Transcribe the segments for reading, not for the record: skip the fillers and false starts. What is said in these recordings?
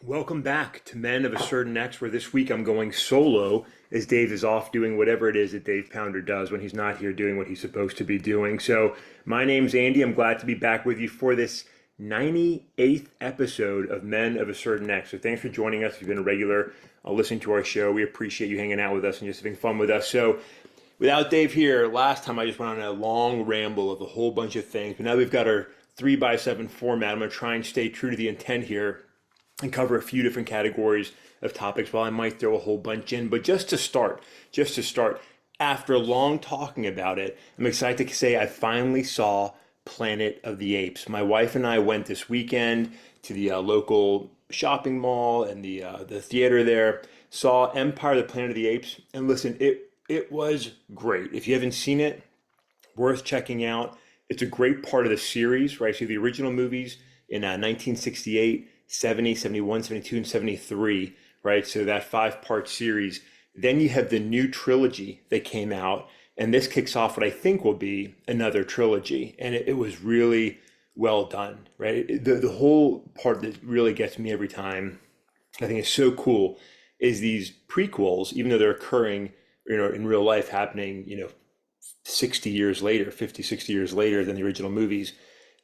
Welcome back to Men of a Certain X, where this week I'm going solo as Dave is off doing whatever it is that Dave Pounder does when he's not here doing what he's supposed to be doing. So, my name's Andy. I'm glad to be back with you for this 98th episode of Men of a Certain X. So, thanks for joining us. If you've been a regular listening to our show, we appreciate you hanging out with us and just having fun with us. So, without Dave here, last time I just went on a long ramble of a whole bunch of things, but now we've got our 3x7 format. I'm going to try and stay true to the intent here and cover a few different categories of topics. While I might throw a whole bunch in, but just to start, after long talking about it, I'm excited to say I finally saw Planet of the Apes. My wife and I went this weekend to the local shopping mall and the theater there. Saw Empire, the Planet of the Apes, and listen, it was great. If you haven't seen it, worth checking out. It's a great part of the series, right? So the original movies in 1968, 70, 71, 72, and 73, right? So that five-part series. Then you have the new trilogy that came out, and this kicks off what I think will be another trilogy. And it was really well done, right? The whole part that really gets me every time, I think is so cool, is these prequels, even though they're occurring, in real life, happening, 60 years later, 50, 60 years later than the original movies.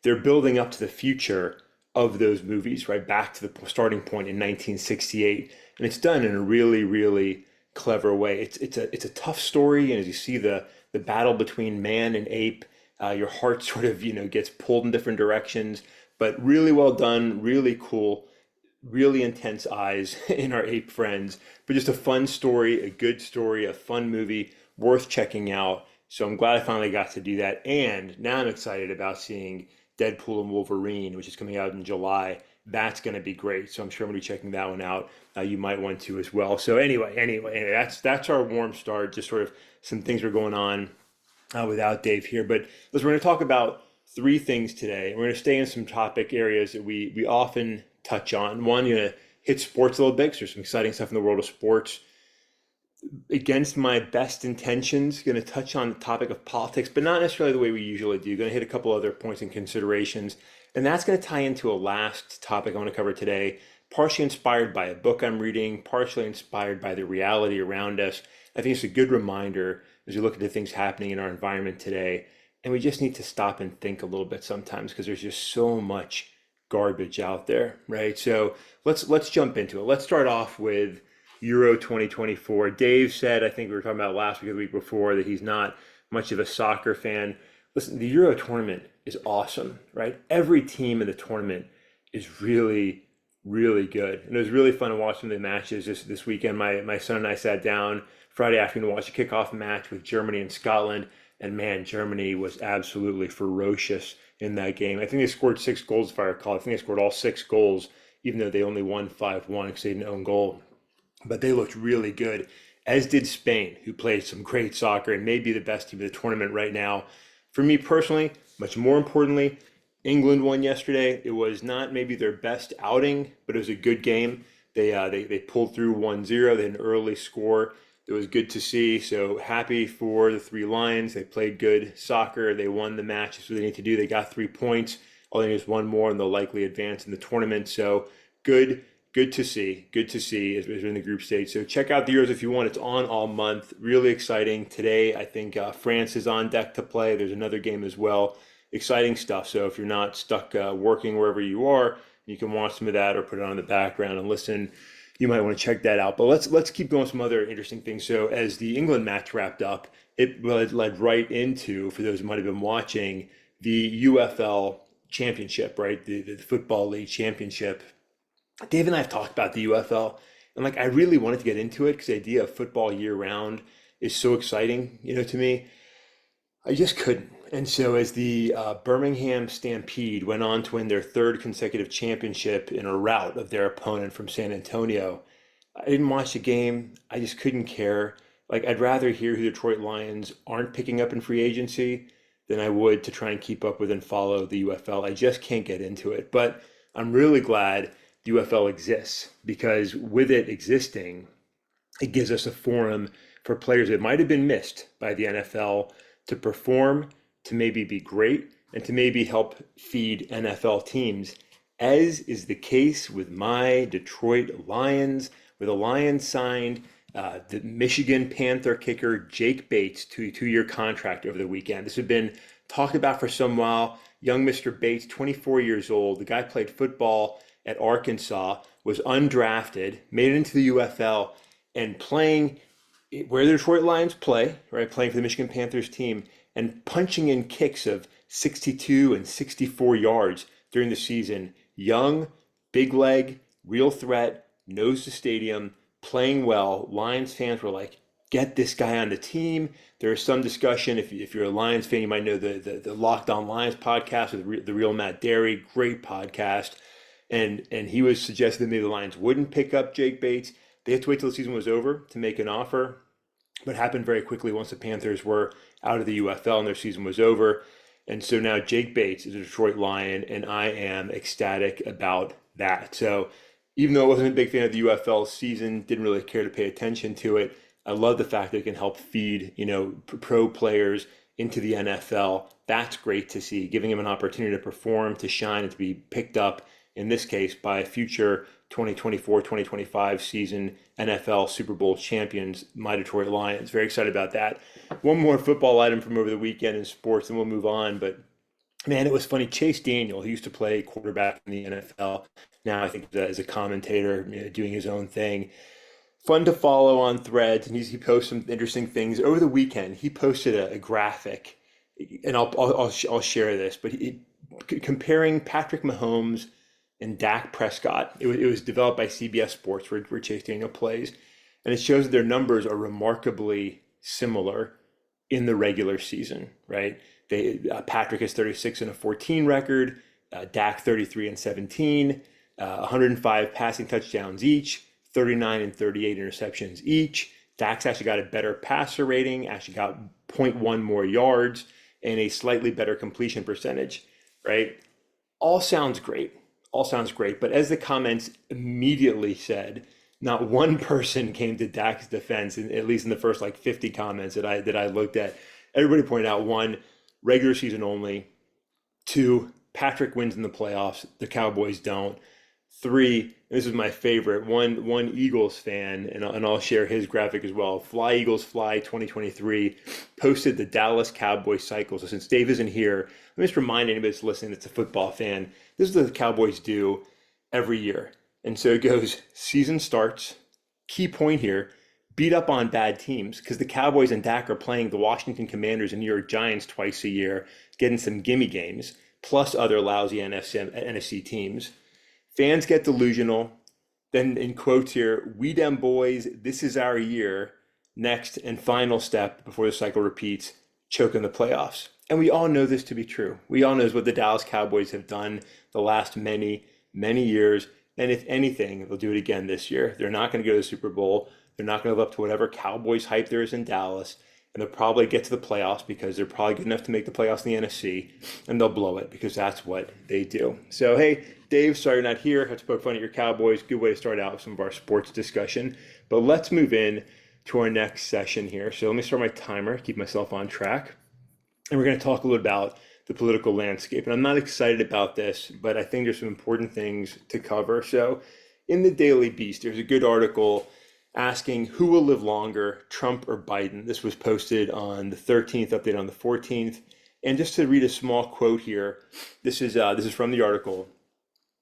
They're building up to the future of those movies, right? Back to the starting point in 1968. And it's done in a really, really clever way. It's a tough story. And as you see the battle between man and ape, your heart sort of, gets pulled in different directions, but really well done, really cool, really intense eyes in our ape friends, but just a fun story, a good story, a fun movie worth checking out. So I'm glad I finally got to do that. And now I'm excited about seeing Deadpool and Wolverine, which is coming out in July. That's going to be great. So I'm sure I'm going to be checking that one out. You might want to as well. So anyway, that's our warm start. Just sort of some things are going on without Dave here. But listen, we're going to talk about three things today. We're going to stay in some topic areas that we often touch on. One, you're going to hit sports a little bit, 'cause there's some exciting stuff in the world of sports. Against my best intentions, going to touch on the topic of politics, but not necessarily the way we usually do. Going to hit a couple other points and considerations. And that's going to tie into a last topic I want to cover today, partially inspired by a book I'm reading, partially inspired by the reality around us. I think it's a good reminder as we look at the things happening in our environment today. And we just need to stop and think a little bit sometimes because there's just so much garbage out there, right? So let's jump into it. Let's start off with Euro 2024. Dave said, I think we were talking about last week or the week before, that he's not much of a soccer fan. Listen, the Euro tournament is awesome, right? Every team in the tournament is really, really good. And it was really fun to watch some of the matches this weekend. My son and I sat down Friday afternoon to watch a kickoff match with Germany and Scotland. And man, Germany was absolutely ferocious in that game. I think they scored 6 goals, if I recall. I think they scored all 6 goals, even though they only won 5-1 because they didn't own goal. But they looked really good, as did Spain, who played some great soccer and may be the best team of the tournament right now. For me personally, much more importantly, England won yesterday. It was not maybe their best outing, but it was a good game. They pulled through 1-0. They had an early score. It was good to see. So happy for the Three Lions. They played good soccer. They won the match. That's what they need to do. They got 3 points. All they need is one more, and they'll likely advance in the tournament. So good. Good to see. Good to see as we're in the group stage. So check out the Euros if you want. It's on all month. Really exciting. Today, I think France is on deck to play. There's another game as well. Exciting stuff. So if you're not stuck working wherever you are, you can watch some of that or put it on in the background and listen. You might want to check that out. But let's keep going with some other interesting things. So as the England match wrapped up, it led right into, for those who might have been watching, the UFL championship, right? The Football League championship. Dave and I have talked about the UFL, and I really wanted to get into it because the idea of football year round is so exciting, to me. I just couldn't. And so as the Birmingham Stampede went on to win their third consecutive championship in a rout of their opponent from San Antonio, I didn't watch the game. I just couldn't care. I'd rather hear who the Detroit Lions aren't picking up in free agency than I would to try and keep up with and follow the UFL. I just can't get into it. But I'm really glad the UFL exists, because with it existing, it gives us a forum for players that might have been missed by the NFL to perform, to maybe be great, and to maybe help feed NFL teams as is the case with my Detroit Lions, where the Lions signed the Michigan Panther kicker Jake Bates to a 2-year contract over the weekend. This had been talked about for some while. Young Mr. Bates, 24 years old. The guy played football at Arkansas, was undrafted, made it into the UFL, and playing where the Detroit Lions play, right, playing for the Michigan Panthers team, and punching in kicks of 62 and 64 yards during the season. Young, big leg, real threat, knows the stadium, playing well. Lions fans were like, get this guy on the team. There is some discussion. If you're a Lions fan, you might know the Locked On Lions podcast with the real Matt Derry, great podcast. And he was suggesting that maybe the Lions wouldn't pick up Jake Bates. They had to wait till the season was over to make an offer, but it happened very quickly once the Panthers were out of the UFL and their season was over. And so now Jake Bates is a Detroit Lion, and I am ecstatic about that. So even though I wasn't a big fan of the UFL season, didn't really care to pay attention to it, I love the fact that it can help feed, pro players into the NFL. That's great to see, giving them an opportunity to perform, to shine, and to be picked up, in this case, by future 2024-2025 season NFL Super Bowl champions, my Detroit Lions. Very excited about that. One more football item from over the weekend in sports, and we'll move on. But man, it was funny. Chase Daniel, he used to play quarterback in the NFL. Now I think as a commentator, doing his own thing. Fun to follow on Threads, and he posts some interesting things. Over the weekend, he posted a graphic, and I'll share this, but comparing Patrick Mahomes and Dak Prescott. It was developed by CBS Sports, where Chase Daniel plays, and it shows that their numbers are remarkably similar in the regular season, right? Patrick has 36-14 record, Dak 33-17, 105 passing touchdowns each, 39 and 38 interceptions each. Dak's actually got a better passer rating, actually got 0.1 more yards, and a slightly better completion percentage, right? All sounds great. But as the comments immediately said, not one person came to Dak's defense, at least in the first 50 comments that I looked at. Everybody pointed out, one, regular season only. Two, Patrick wins in the playoffs. The Cowboys don't. Three, and this is my favorite, one Eagles fan, and I'll share his graphic as well. Fly Eagles Fly 2023 posted the Dallas Cowboys cycle. So since Dave isn't here, let me just remind anybody that's listening that's a football fan, this is what the Cowboys do every year. And so it goes, season starts, key point here, beat up on bad teams, because the Cowboys and Dak are playing the Washington Commanders and New York Giants twice a year, getting some gimme games, plus other lousy NFC teams. Fans get delusional. Then in quotes here, we dem boys, this is our year. Next and final step before the cycle repeats, choke in the playoffs. And we all know this to be true. We all know what the Dallas Cowboys have done the last many, many years. And if anything, they'll do it again this year. They're not going to go to the Super Bowl. They're not going to live up to whatever Cowboys hype there is in Dallas. And they'll probably get to the playoffs because they're probably good enough to make the playoffs in the NFC. And they'll blow it because that's what they do. So, hey, Dave, sorry you're not here. Have to poke fun at your Cowboys. Good way to start out with some of our sports discussion. But let's move in to our next session here. So let me start my timer, keep myself on track. And we're going to talk a little about the political landscape. And I'm not excited about this, but I think there's some important things to cover. So in the Daily Beast, there's a good article asking who will live longer, Trump or Biden. This was posted on the 13th, updated on the 14th. And just to read a small quote here, this is from the article.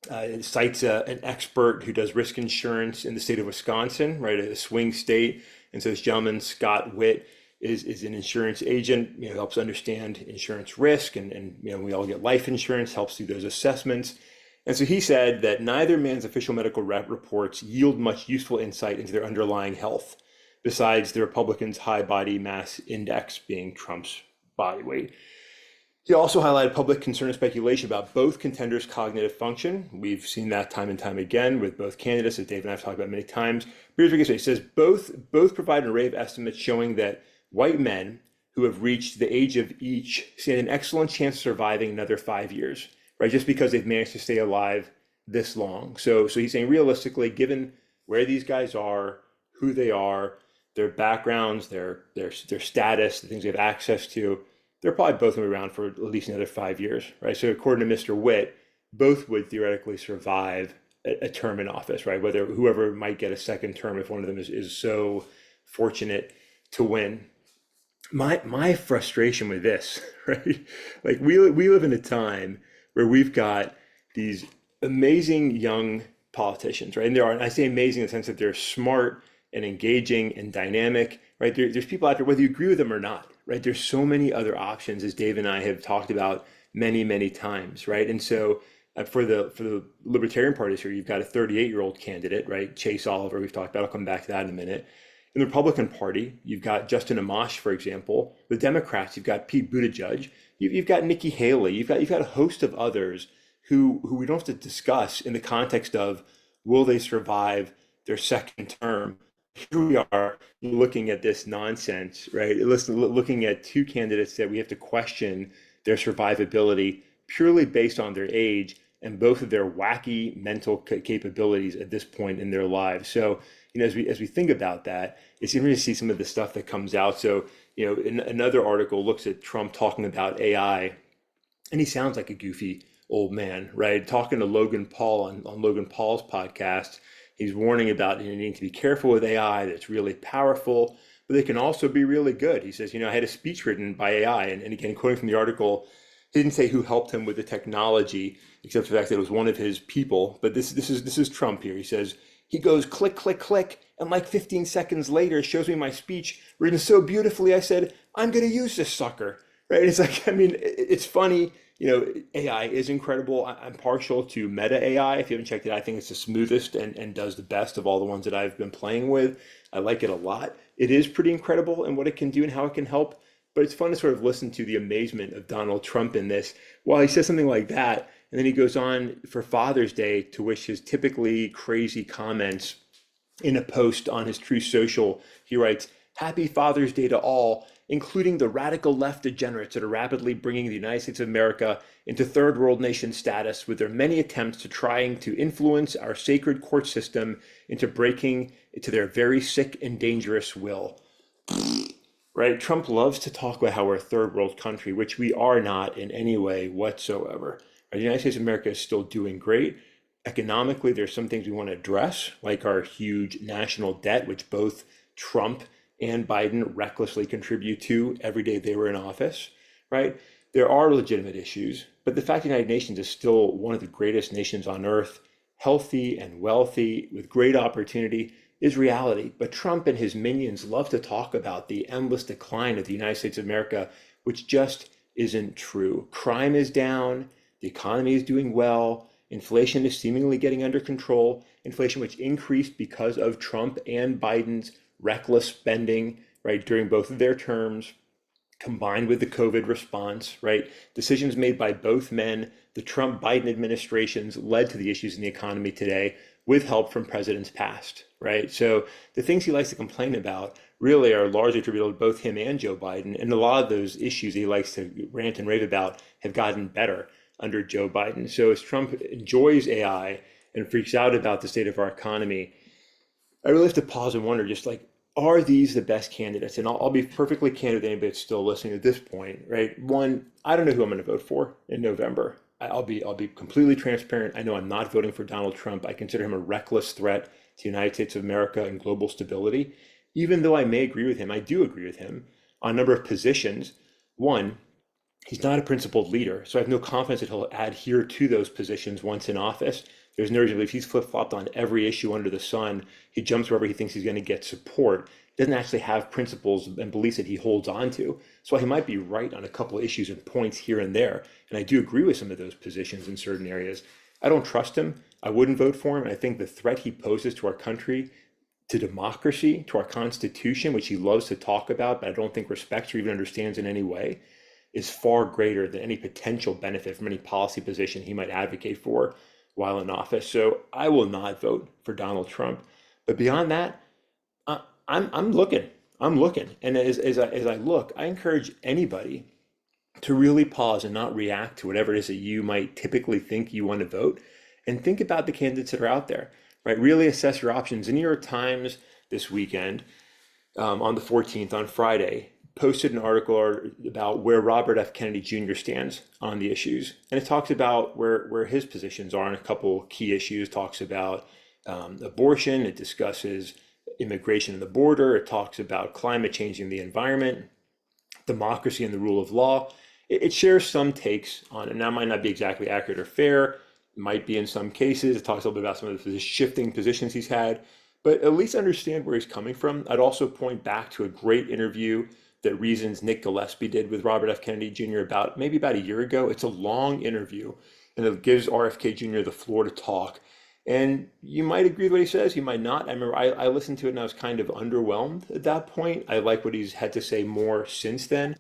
It cites an expert who does risk insurance in the state of Wisconsin, right, a swing state. And so this gentleman, Scott Witt, is an insurance agent, helps understand insurance risk. And we all get life insurance, helps do those assessments. And so he said that neither man's official medical reports yield much useful insight into their underlying health, besides the Republicans' high body mass index being Trump's body weight. He also highlighted public concern and speculation about both contenders' cognitive function. We've seen that time and time again with both candidates, as Dave and I have talked about many times. But here's what he says. He says both provide an array of estimates showing that white men who have reached the age of each stand an excellent chance of surviving another 5 years, right? Just because they've managed to stay alive this long. So he's saying realistically, given where these guys are, who they are, their backgrounds, their status, the things they have access to, they're probably both going to be around for at least another 5 years, right? So according to Mr. Witt, both would theoretically survive a term in office, right? Whether whoever might get a second term, if one of them is so fortunate to win. My frustration with this, right? Like we live in a time where we've got these amazing young politicians, right? And and I say amazing in the sense that they're smart and engaging and dynamic, right? There's people out there, whether you agree with them or not, right? There's so many other options, as Dave and I have talked about many times, right? And so for the Libertarian Party here, you've got a 38-year-old candidate, right? Chase Oliver, we've talked about. I'll come back to that in a minute. In the Republican Party, you've got Justin Amash, for example. The Democrats, you've got Pete Buttigieg. You've got Nikki Haley. You've got a host of others who we don't have to discuss in the context of will they survive their second term. Here we are looking at this nonsense, right? Looking at two candidates that we have to question their survivability purely based on their age and both of their wacky mental capabilities at this point in their lives. So, as we think about that, it's interesting to see some of the stuff that comes out. So, another article looks at Trump talking about AI, and he sounds like a goofy old man, right? Talking to Logan Paul on Logan Paul's podcast, he's warning about needing to be careful with AI, that's really powerful, but they can also be really good. He says, I had a speech written by AI, and again, quoting from the article, he didn't say who helped him with the technology, except for the fact that it was one of his people. But this is Trump here. He says, he goes click, click, click, and like 15 seconds later, shows me my speech written so beautifully. I said, I'm going to use this sucker, right? It's like, it's funny. AI is incredible. I'm partial to Meta AI. If you haven't checked it out, I think it's the smoothest and does the best of all the ones that I've been playing with. I like it a lot. It is pretty incredible in what it can do and how it can help. But it's fun to sort of listen to the amazement of Donald Trump in this. While he says something like that, and then he goes on for Father's Day to wish his typically crazy comments in a post on his Truth Social. He writes, "Happy Father's Day to all, including the radical left degenerates that are rapidly bringing the United States of America into third world nation status with their many attempts to trying to influence our sacred court system into breaking to their very sick and dangerous will." Right? Trump loves to talk about how we're a third world country, which we are not in any way whatsoever. Right? The United States of America is still doing great. Economically, there's some things we want to address, like our huge national debt, which both Trump and Biden recklessly contribute to every day they were in office, right? There are legitimate issues, but the fact the United Nations is still one of the greatest nations on earth, healthy and wealthy, with great opportunity, is reality. But Trump and his minions love to talk about the endless decline of the United States of America, which just isn't true. Crime is down, the economy is doing well, inflation is seemingly getting under control, inflation which increased because of Trump and Biden's reckless spending, right, during both of their terms, combined with the COVID response, right? Decisions made by both men, the Trump-Biden administrations led to the issues in the economy today with help from presidents past, right? So the things he likes to complain about really are largely attributable to both him and Joe Biden. And a lot of those issues he likes to rant and rave about have gotten better under Joe Biden. So as Trump enjoys AI and freaks out about the state of our economy, I really have to pause and wonder, just like, are these the best candidates? And I'll be perfectly candid with anybody that's still listening at this point, right? One, I don't know who I'm going to vote for in November. I'll be completely transparent. I know I'm not voting for Donald Trump. I consider him a reckless threat to the United States of America and global stability. Even though I may agree with him, I do agree with him on a number of positions. One, he's not a principled leader, so I have no confidence that he'll adhere to those positions once in office. There's no reason to believe he's flip-flopped on every issue under the sun. He jumps wherever he thinks he's going to get support. He doesn't actually have principles and beliefs that he holds on to. So he might be right on a couple of issues and points here and there. And I do agree with some of those positions in certain areas. I don't trust him. I wouldn't vote for him. And I think the threat he poses to our country, to democracy, to our Constitution, which he loves to talk about, but I don't think respects or even understands in any way, is far greater than any potential benefit from any policy position he might advocate for while in office. So I will not vote for Donald Trump. But beyond that, I'm looking. And as I look, I encourage anybody to really pause and not react to whatever it is that you might typically think you want to vote, and think about the candidates that are out there, right? Really assess your options. The New York Times this weekend, on the 14th, on Friday, posted an article about where Robert F. Kennedy Jr. stands on the issues. And it talks about where his positions are on a couple key issues. It talks about abortion. It discusses immigration and the border. It talks about climate changing the environment, democracy and the rule of law. It shares some takes on it. Now, it might not be exactly accurate or fair. It might be in some cases. It talks a little bit about some of the shifting positions he's had, but at least understand where he's coming from. I'd also point back to a great interview that Reason's Nick Gillespie did with Robert F. Kennedy Jr. maybe about a year ago. It's a long interview, and it gives RFK Jr. the floor to talk. And you might agree with what he says, you might not. I remember I listened to it and I was kind of underwhelmed at that point. I like what he's had to say more since then,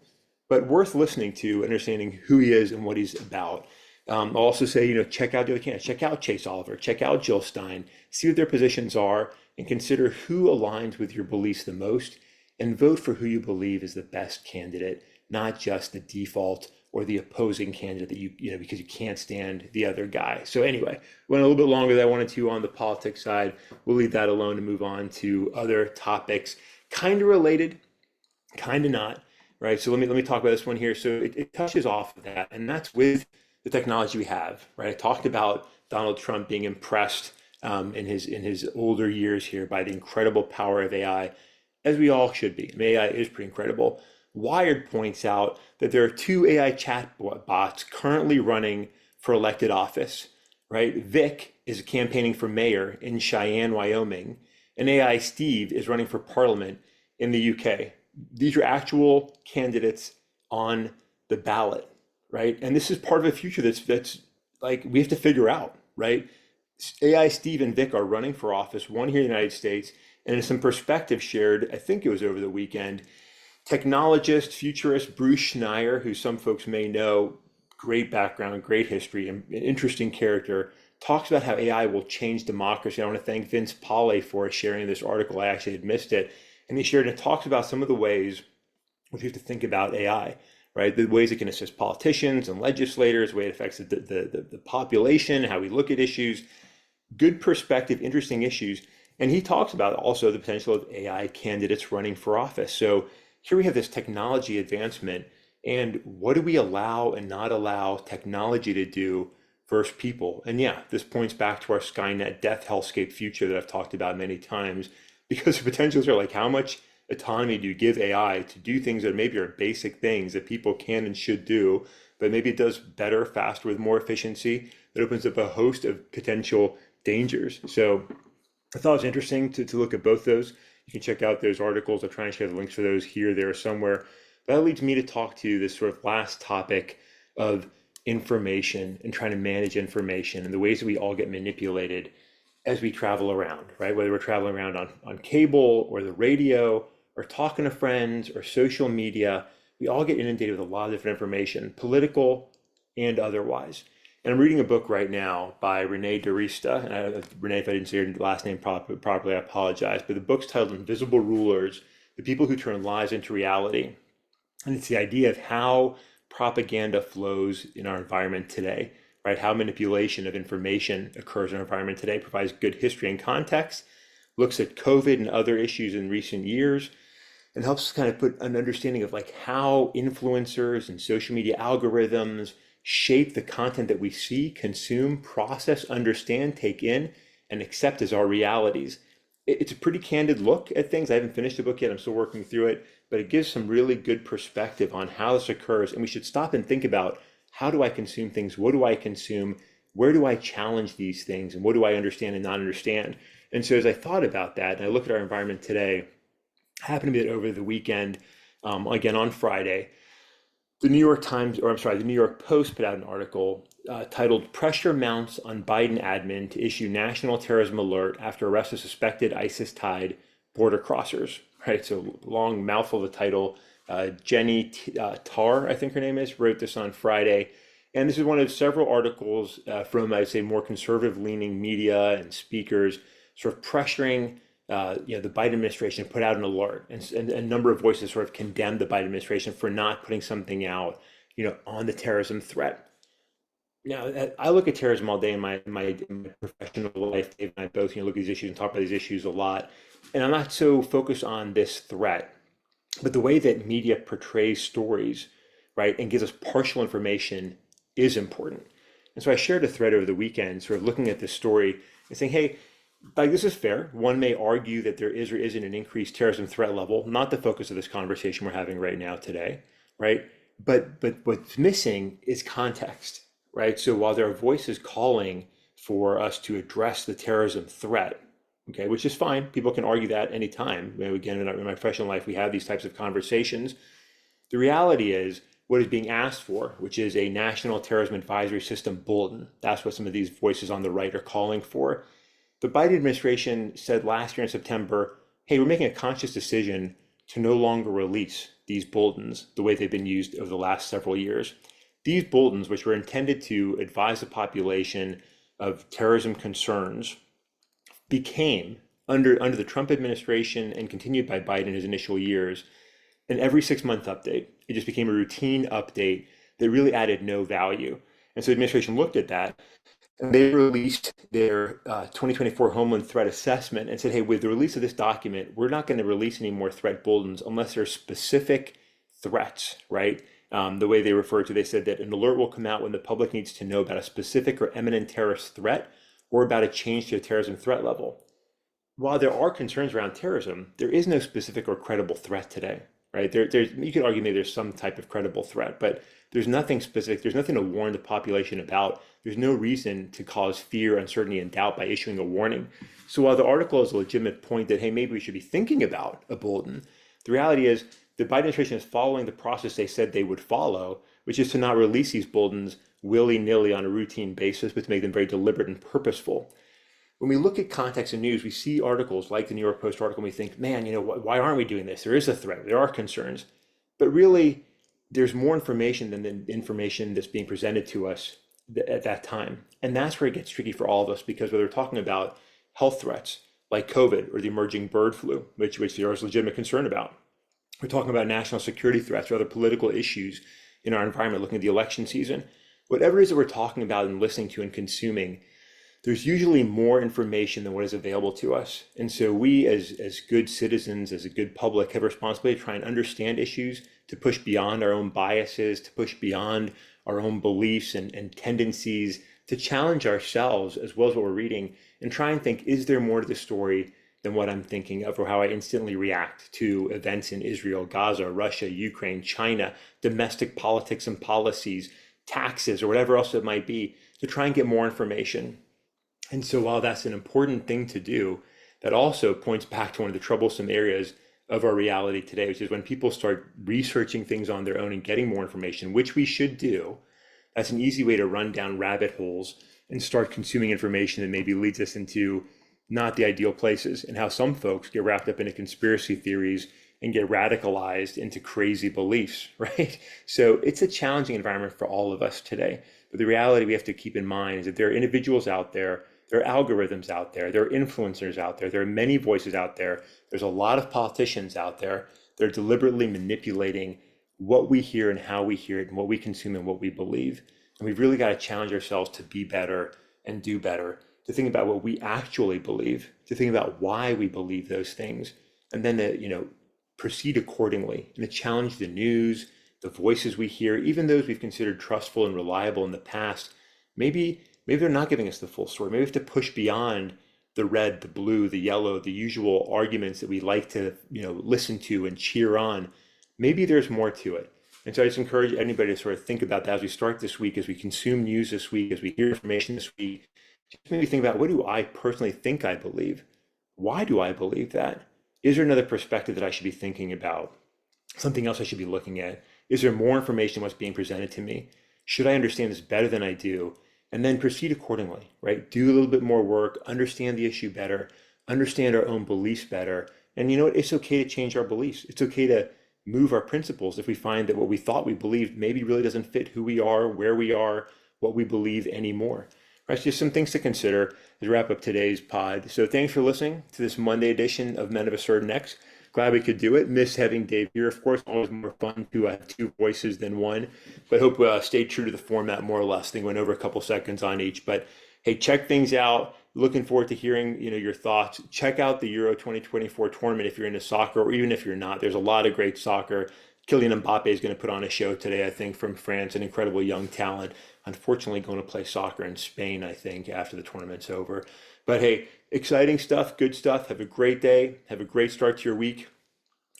but worth listening to, understanding who he is and what he's about. I'll also say, check out the other candidates. Check out Chase Oliver, check out Jill Stein, see what their positions are, and consider who aligns with your beliefs the most, and vote for who you believe is the best candidate, not just the default or the opposing candidate that because you can't stand the other guy. So anyway, went a little bit longer than I wanted to on the politics side. We'll leave that alone and move on to other topics, kind of related, kind of not, right? So let me talk about this one here. So it touches off of that, and that's with the technology we have, right? I talked about Donald Trump being impressed in his older years here by the incredible power of AI, as we all should be. I mean, AI is pretty incredible. Wired points out that there are 2 AI chat bots currently running for elected office, right? Vic is campaigning for mayor in Cheyenne, Wyoming, and AI Steve is running for parliament in the UK. These are actual candidates on the ballot, right? And this is part of a future that's like we have to figure out, right? AI Steve and Vic are running for office, one here in the United States, and some perspective shared, I think it was over the weekend. Technologist, futurist Bruce Schneier, who some folks may know, great background, great history, and an interesting character, talks about how AI will change democracy. I want to thank Vince Pauley for sharing this article. I actually had missed it. And he shared and talks about some of the ways which we have to think about AI, right? The ways it can assist politicians and legislators, the way it affects the population, how we look at issues. Good perspective, interesting issues. And he talks about also the potential of AI candidates running for office. So here we have this technology advancement, and what do we allow and not allow technology to do versus people? And yeah, this points back to our Skynet death hellscape future that I've talked about many times, because the potentials are like, how much autonomy do you give AI to do things that maybe are basic things that people can and should do, but maybe it does better, faster, with more efficiency? That opens up a host of potential dangers. So I thought it was interesting to look at both those. You can check out those articles. I'll try and share the links for those here, there, somewhere. That leads me to talk to this sort of last topic of information and trying to manage information and the ways that we all get manipulated as we travel around, right? Whether we're traveling around on cable or the radio or talking to friends or social media, we all get inundated with a lot of different information, political and otherwise. And I'm reading a book right now by Renee Durista. And Renee, if I didn't say your last name properly, I apologize. But the book's titled Invisible Rulers, The People Who Turn Lies into Reality. And it's the idea of how propaganda flows in our environment today, right? How manipulation of information occurs in our environment today, provides good history and context, looks at COVID and other issues in recent years, and helps kind of put an understanding of like how influencers and social media algorithms shape the content that we see, consume, process, understand, take in, and accept as our realities. It's a pretty candid look at things. I haven't finished the book yet. I'm still working through it, but it gives some really good perspective on how this occurs. And we should stop and think about, how do I consume things? What do I consume? Where do I challenge these things? And what do I understand and not understand? And so as I thought about that, and I look at our environment today, happened to be that over the weekend, again on Friday, the New York Post put out an article titled "Pressure Mounts on Biden Admin to Issue National Terrorism Alert After Arrest of Suspected ISIS-Tied Border Crossers." Right, so long mouthful of the title. Jenny Tarr, I think her name is, wrote this on Friday. And this is one of several articles from, I'd say, more conservative-leaning media and speakers sort of pressuring the Biden administration to put out an alert, and a number of voices sort of condemned the Biden administration for not putting something out, on the terrorism threat. Now, I look at terrorism all day in my professional life. Dave and I both, look at these issues and talk about these issues a lot, and I'm not so focused on this threat. But the way that media portrays stories, right, and gives us partial information is important. And so I shared a thread over the weekend, sort of looking at this story and saying, hey, like this is fair. One may argue that there is or isn't an increased terrorism threat level, not the focus of this conversation we're having right now today, right? But what's missing is context, right? So while there are voices calling for us to address the terrorism threat, okay, which is fine. People can argue that anytime. You know, again, in my professional life, we have these types of conversations. The reality is what is being asked for, which is a national terrorism advisory system bulletin. That's what some of these voices on the right are calling for. The Biden administration said last year in September, hey, we're making a conscious decision to no longer release these bulletins the way they've been used over the last several years. These bulletins, which were intended to advise the population of terrorism concerns, became, under the Trump administration and continued by Biden in his initial years, an every 6-month update. It just became a routine update that really added no value. And so the administration looked at that and they released their 2024 Homeland Threat Assessment and said, hey, with the release of this document, we're not going to release any more threat bulletins unless there are specific threats, right? The way they refer to, they said that an alert will come out when the public needs to know about a specific or imminent terrorist threat or about a change to a terrorism threat level. While there are concerns around terrorism, there is no specific or credible threat today, right? You could argue maybe there's some type of credible threat, but there's nothing specific. There's nothing to warn the population about. There's no reason to cause fear, uncertainty, and doubt by issuing a warning. So while the article is a legitimate point that, hey, maybe we should be thinking about a bulletin, the reality is the Biden administration is following the process they said they would follow, which is to not release these bulletins willy-nilly on a routine basis, but to make them very deliberate and purposeful. When we look at context and news, we see articles like the New York Post article, and we think, man, why aren't we doing this? There is a threat, there are concerns. But really, there's more information than the information that's being presented to us at that time. And that's where it gets tricky for all of us, because whether we're talking about health threats like COVID or the emerging bird flu, which there is legitimate concern about, we're talking about national security threats or other political issues in our environment, looking at the election season, whatever it is that we're talking about and listening to and consuming, there's usually more information than what is available to us. And so we as good citizens, as a good public, have a responsibility to try and understand issues, to push beyond our own biases, to push beyond our own beliefs and tendencies, to challenge ourselves as well as what we're reading, and try and think, is there more to the story than what I'm thinking of, or how I instantly react to events in Israel, Gaza, Russia, Ukraine, China, domestic politics and policies, taxes, or whatever else it might be, to try and get more information. And so while that's an important thing to do, that also points back to one of the troublesome areas of our reality today, which is when people start researching things on their own and getting more information, which we should do, that's an easy way to run down rabbit holes and start consuming information that maybe leads us into not the ideal places, and how some folks get wrapped up into conspiracy theories and get radicalized into crazy beliefs, right? So it's a challenging environment for all of us today. But the reality we have to keep in mind is that there are individuals out there, there are algorithms out there, there are influencers out there are many voices out there, there's a lot of politicians out there that are deliberately manipulating what we hear and how we hear it and what we consume and what we believe. And we've really got to challenge ourselves to be better and do better, to think about what we actually believe, to think about why we believe those things, and then to, proceed accordingly, and to challenge the news, the voices we hear, even those we've considered trustful and reliable in the past. Maybe they're not giving us the full story. Maybe we have to push beyond the red, the blue, the yellow, the usual arguments that we like to, listen to and cheer on. Maybe there's more to it. And so I just encourage anybody to sort of think about that as we start this week, as we consume news this week, as we hear information this week. Just maybe think about, what do I personally think I believe? Why do I believe that? Is there another perspective that I should be thinking about? Something else I should be looking at? Is there more information what's being presented to me? Should I understand this better than I do? And then proceed accordingly, right? Do a little bit more work, understand the issue better, understand our own beliefs better. And you know what? It's okay to change our beliefs. It's okay to move our principles if we find that what we thought we believed maybe really doesn't fit who we are, where we are, what we believe anymore. Right, so just some things to consider as we wrap up today's pod. So thanks for listening to this Monday edition of Men of a Certain X. Glad we could do it. Miss having Dave here. Of course, always more fun to have two voices than one, but hope we stayed true to the format more or less. I think we went over a couple seconds on each. But hey, check things out. looking forward to hearing, your thoughts. Check out the Euro 2024 tournament if you're into soccer, or even if you're not. There's a lot of great soccer. Kylian Mbappe is going to put on a show today, I think, from France, an incredible young talent. Unfortunately, going to play soccer in Spain, I think, after the tournament's over. But hey, exciting stuff, good stuff. Have a great day. Have a great start to your week.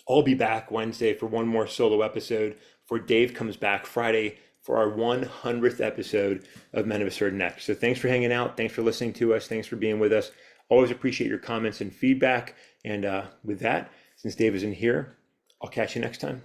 I'll be back Wednesday for one more solo episode before Dave comes back Friday for our 100th episode of Men of a Certain X. So thanks for hanging out. Thanks for listening to us. Thanks for being with us. Always appreciate your comments and feedback. And with that, since Dave isn't here, I'll catch you next time.